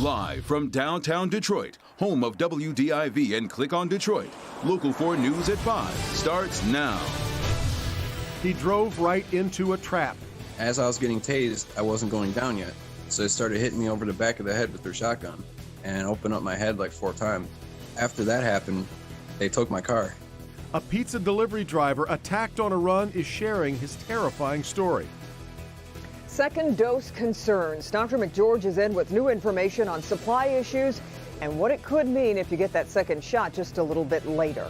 Live from downtown Detroit, home of WDIV and Click on Detroit, Local 4 News at 5 starts now. He drove right into a trap. As I was getting tased, I wasn't going down yet. So they started hitting me over the back of the head with their shotgun and opened up my head like 4 times. After that happened, they took my car. A pizza delivery driver attacked on a run is sharing his terrifying story. Second dose concerns. Dr. McGeorge is in with new information on supply issues and what it could mean if you get that second shot just a little bit later.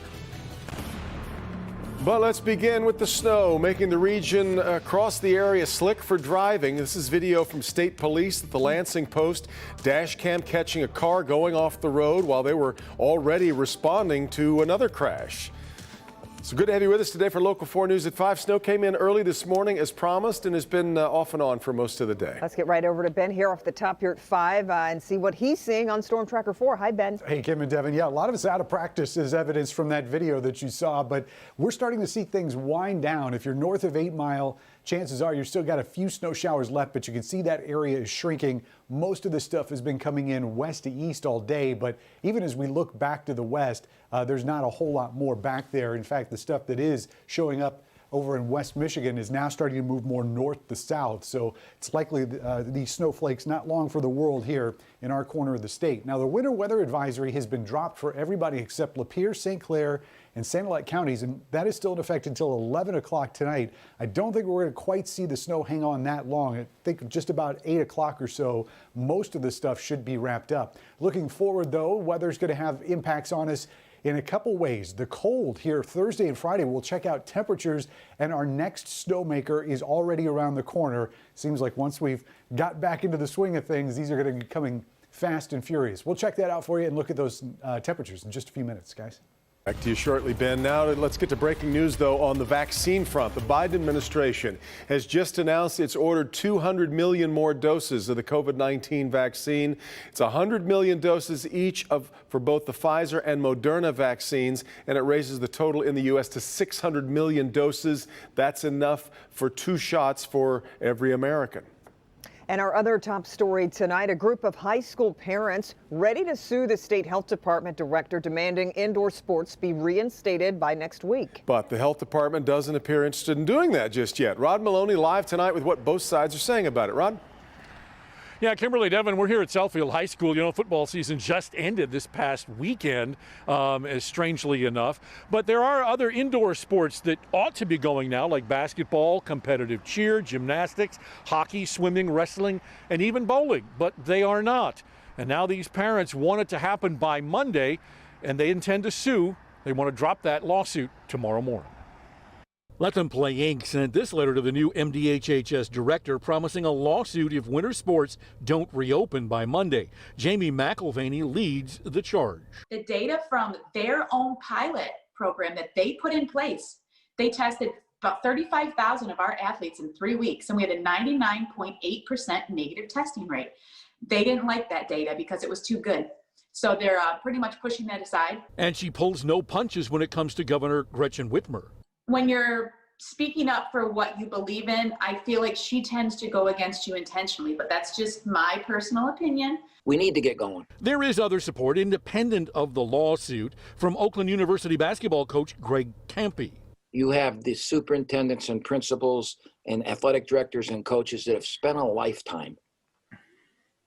But let's begin with the snow, making the region across the area slick for driving. This is video from state police at the Lansing Post. Dash cam catching a car going off the road while they were already responding to another crash. So good to have you with us today for Local 4 News at 5. Snow came in early this morning as promised and has been off and on for most of the day. Let's get right over to Ben here off the top here at 5 and see what he's seeing on Storm Tracker 4. Hi, Ben. Hey, Kim and Devin. Yeah, a lot of us out of practice is evidence from that video that you saw, but we're starting to see things wind down. If you're north of 8 Mile, chances are you've still got a few snow showers left, but you can see that area is shrinking. Most of the stuff has been coming in west to east all day, but even as we look back to the west, there's not a whole lot more back there. In fact, the stuff that is showing up over in West Michigan is now starting to move more north to south. So it's likely these snowflakes not long for the world here in our corner of the state. Now, the winter weather advisory has been dropped for everybody except Lapeer, St. Clair, and Sanilac counties, and that is still in effect until 11 o'clock tonight. I don't think we're going to quite see the snow hang on that long. I think just about 8 o'clock or so, most of the stuff should be wrapped up. Looking forward, though, weather's going to have impacts on us in a couple ways. The cold here Thursday and Friday, we'll check out temperatures, and our next snowmaker is already around the corner. Seems like once we've got back into the swing of things, these are going to be coming fast and furious. We'll check that out for you and look at those temperatures in just a few minutes, guys. Back to you shortly, Ben. Now let's get to breaking news, though, on the vaccine front. The Biden administration has just announced it's ordered 200 million more doses of the COVID-19 vaccine. It's 100 million doses each for both the Pfizer and Moderna vaccines, and it raises the total in the U.S. to 600 million doses. That's enough for 2 shots for every American. And our other top story tonight, a group of high school parents ready to sue the state health department director demanding indoor sports be reinstated by next week. But the health department doesn't appear interested in doing that just yet. Rod Maloney live tonight with what both sides are saying about it. Rod? Yeah, Kimberly, Devin, we're here at Southfield High School. You know, football season just ended this past weekend, strangely enough. But there are other indoor sports that ought to be going now, like basketball, competitive cheer, gymnastics, hockey, swimming, wrestling, and even bowling. But they are not. And now these parents want it to happen by Monday, and they intend to sue. They want to drop that lawsuit tomorrow morning. Let Them Play Inc. sent this letter to the new MDHHS director promising a lawsuit if winter sports don't reopen by Monday. Jamie McElvaney leads the charge. The data from their own pilot program that they put in place, they tested about 35,000 of our athletes in 3 weeks, and we had a 99.8% negative testing rate. They didn't like that data because it was too good. So they're pretty much pushing that aside. And she pulls no punches when it comes to Governor Gretchen Whitmer. When you're speaking up for what you believe in, I feel like she tends to go against you intentionally, but that's just my personal opinion. We need to get going. There is other support independent of the lawsuit from Oakland University basketball coach Greg Kampe. You have the superintendents and principals and athletic directors and coaches that have spent a lifetime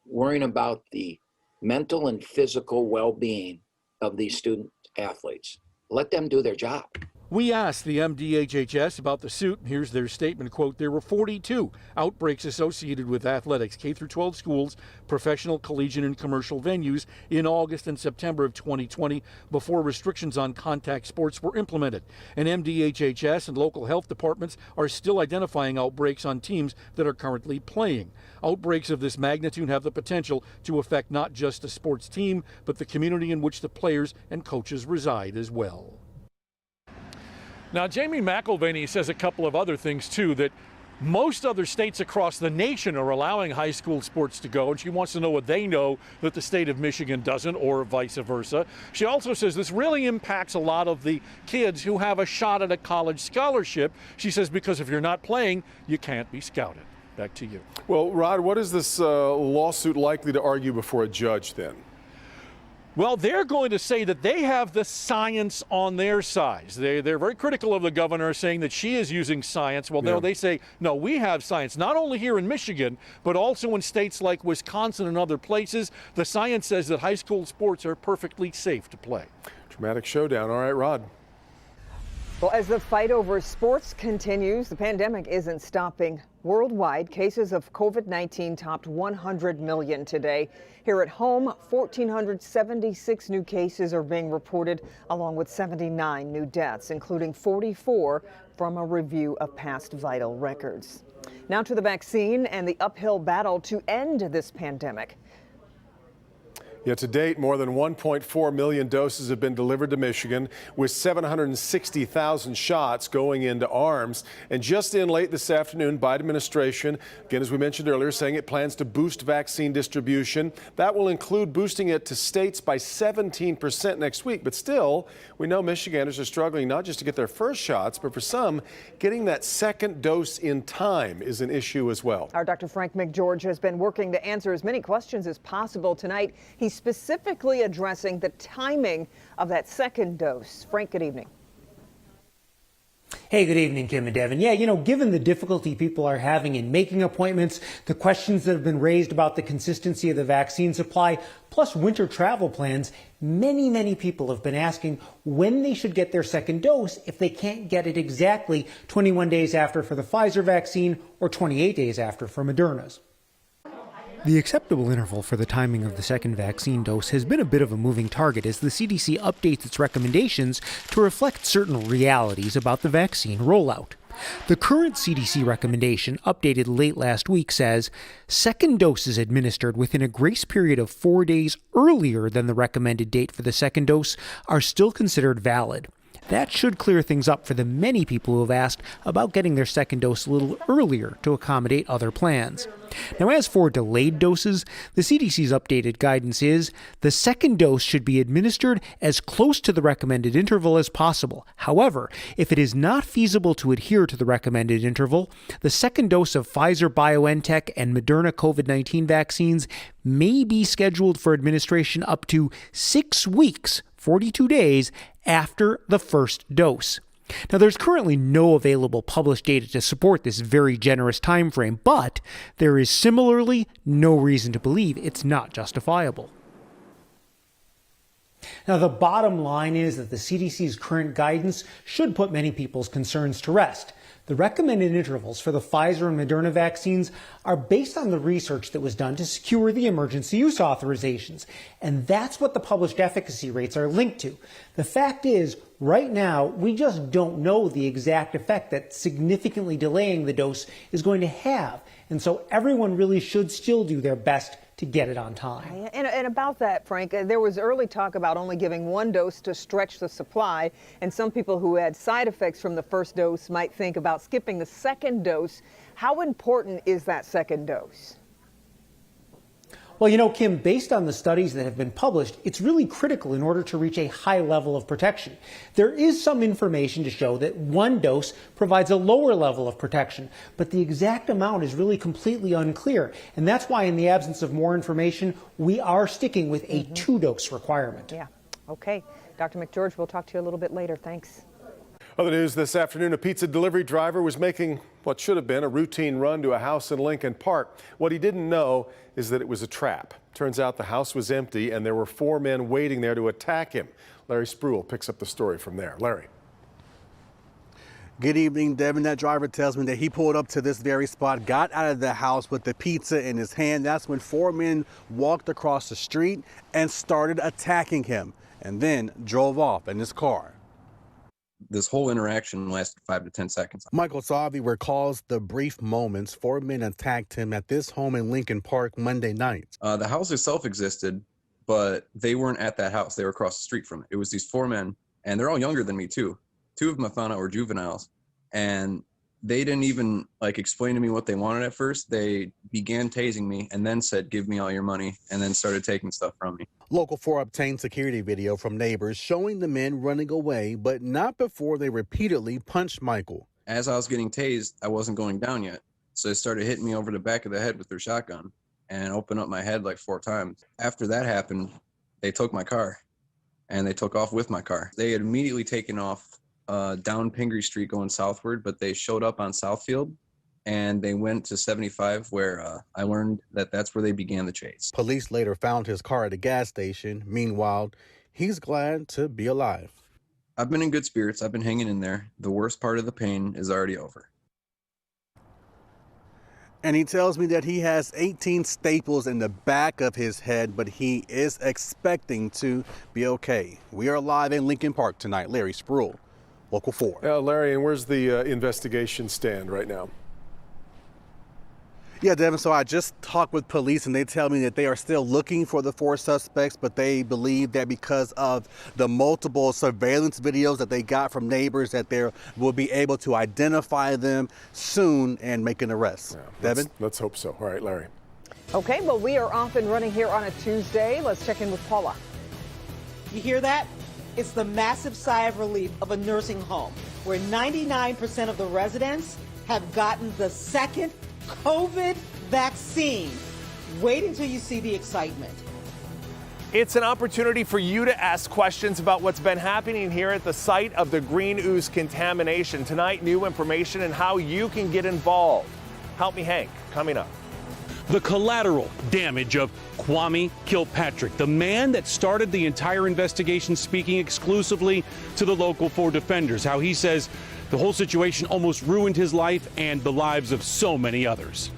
worrying about the mental and physical well-being of these student athletes. Let them do their job. We asked the MDHHS about the suit. Here's their statement, quote, there were 42 outbreaks associated with athletics, K-12 schools, professional, collegiate, and commercial venues in August and September of 2020 before restrictions on contact sports were implemented. And MDHHS and local health departments are still identifying outbreaks on teams that are currently playing. Outbreaks of this magnitude have the potential to affect not just the sports team, but the community in which the players and coaches reside as well. Now, Jamie McElvaney says a couple of other things, too, that most other states across the nation are allowing high school sports to go, and she wants to know what they know that the state of Michigan doesn't, or vice versa. She also says this really impacts a lot of the kids who have a shot at a college scholarship. She says because if you're not playing, you can't be scouted. Back to you. Well, Rod, what is this lawsuit likely to argue before a judge then? Well, they're going to say that they have the science on their side. They're very critical of the governor, saying that she is using science. Well, no, they say, no, we have science, not only here in Michigan, but also in states like Wisconsin and other places. The science says that high school sports are perfectly safe to play. Dramatic showdown. All right, Rod. Well, as the fight over sports continues, the pandemic isn't stopping. Worldwide, cases of COVID-19 topped 100 million today. Here at home, 1,476 new cases are being reported, along with 79 new deaths, including 44 from a review of past vital records. Now to the vaccine and the uphill battle to end this pandemic. Yet to date, more than 1.4 million doses have been delivered to Michigan, with 760,000 shots going into arms. And just in late this afternoon, Biden administration, again, as we mentioned earlier, saying it plans to boost vaccine distribution. That will include boosting it to states by 17% next week. But still, we know Michiganders are struggling not just to get their first shots, but for some, getting that second dose in time is an issue as well. Our Dr. Frank McGeorge has been working to answer as many questions as possible tonight. He's specifically addressing the timing of that second dose. Frank, good evening. Hey, good evening, Kim and Devin. Yeah, given the difficulty people are having in making appointments, the questions that have been raised about the consistency of the vaccine supply, plus winter travel plans, many people have been asking when they should get their second dose if they can't get it exactly 21 days after for the Pfizer vaccine or 28 days after for Moderna's. The acceptable interval for the timing of the second vaccine dose has been a bit of a moving target as the CDC updates its recommendations to reflect certain realities about the vaccine rollout. The current CDC recommendation, updated late last week, says second doses administered within a grace period of 4 days earlier than the recommended date for the second dose are still considered valid. That should clear things up for the many people who have asked about getting their second dose a little earlier to accommodate other plans. Now, as for delayed doses, the CDC's updated guidance is the second dose should be administered as close to the recommended interval as possible. However, if it is not feasible to adhere to the recommended interval, the second dose of Pfizer, BioNTech, and Moderna COVID-19 vaccines may be scheduled for administration up to 6 weeks, 42 days, after the first dose. Now, there's currently no available published data to support this very generous time frame, but there is similarly no reason to believe it's not justifiable. Now, the bottom line is that the CDC's current guidance should put many people's concerns to rest. The recommended intervals for the Pfizer and Moderna vaccines are based on the research that was done to secure the emergency use authorizations, and that's what the published efficacy rates are linked to. The fact is, right now, we just don't know the exact effect that significantly delaying the dose is going to have, and so everyone really should still do their best to get it on time. And about that, Frank, there was early talk about only giving one dose to stretch the supply, and some people who had side effects from the first dose might think about skipping the second dose. How important is that second dose? Well, Kim, based on the studies that have been published, it's really critical in order to reach a high level of protection. There is some information to show that one dose provides a lower level of protection, but the exact amount is really completely unclear. And that's why, in the absence of more information, we are sticking with a 2-dose requirement. Yeah. Okay. Dr. McGeorge, we'll talk to you a little bit later. Thanks. Other news this afternoon, a pizza delivery driver was making what should have been a routine run to a house in Lincoln Park. What he didn't know is that it was a trap. Turns out the house was empty and there were 4 men waiting there to attack him. Larry Spruill picks up the story from there. Larry. Good evening, Devin. That driver tells me that he pulled up to this very spot, got out of the house with the pizza in his hand. That's when 4 men walked across the street and started attacking him and then drove off in his car. This whole interaction lasted 5 to 10 seconds. Michael Salvi recalls the brief moments 4 men attacked him at this home in Lincoln Park Monday night. The house itself existed, but they weren't at that house. They were across the street from it. It was these 4 men, and they're all younger than me too. 2 of them I found out were juveniles, and they didn't even explain to me what they wanted at first. They began tasing me and then said, "Give me all your money," and then started taking stuff from me. Local 4 obtained security video from neighbors showing the men running away, but not before they repeatedly punched Michael. As I was getting tased, I wasn't going down yet. So they started hitting me over the back of the head with their shotgun and opened up my head like 4 times. After that happened, they took my car and they took off with my car. They had immediately taken off down Pingree Street going southward, but they showed up on Southfield and they went to 75 where I learned that that's where they began the chase. Police later found his car at a gas station. Meanwhile, he's glad to be alive. I've been in good spirits. I've been hanging in there. The worst part of the pain is already over. And he tells me that he has 18 staples in the back of his head, but he is expecting to be okay. We are live in Lincoln Park tonight. Larry Spruill, Local 4. Larry, and where's the investigation stand right now? Yeah, Devin, so I just talked with police and they tell me that they are still looking for the 4 suspects, but they believe that because of the multiple surveillance videos that they got from neighbors that they will be able to identify them soon and make an arrest. Yeah, Devin? Let's hope so. All right, Larry. Okay, well, we are off and running here on a Tuesday. Let's check in with Paula. You hear that? It's the massive sigh of relief of a nursing home where 99% of the residents have gotten the second COVID vaccine. Wait until you see the excitement. It's an opportunity for you to ask questions about what's been happening here at the site of the green ooze contamination. Tonight, new information and how you can get involved. Help Me Hank, coming up. The collateral damage of Kwame Kilpatrick, the man that started the entire investigation, speaking exclusively to the Local 4 defenders, how he says the whole situation almost ruined his life and the lives of so many others.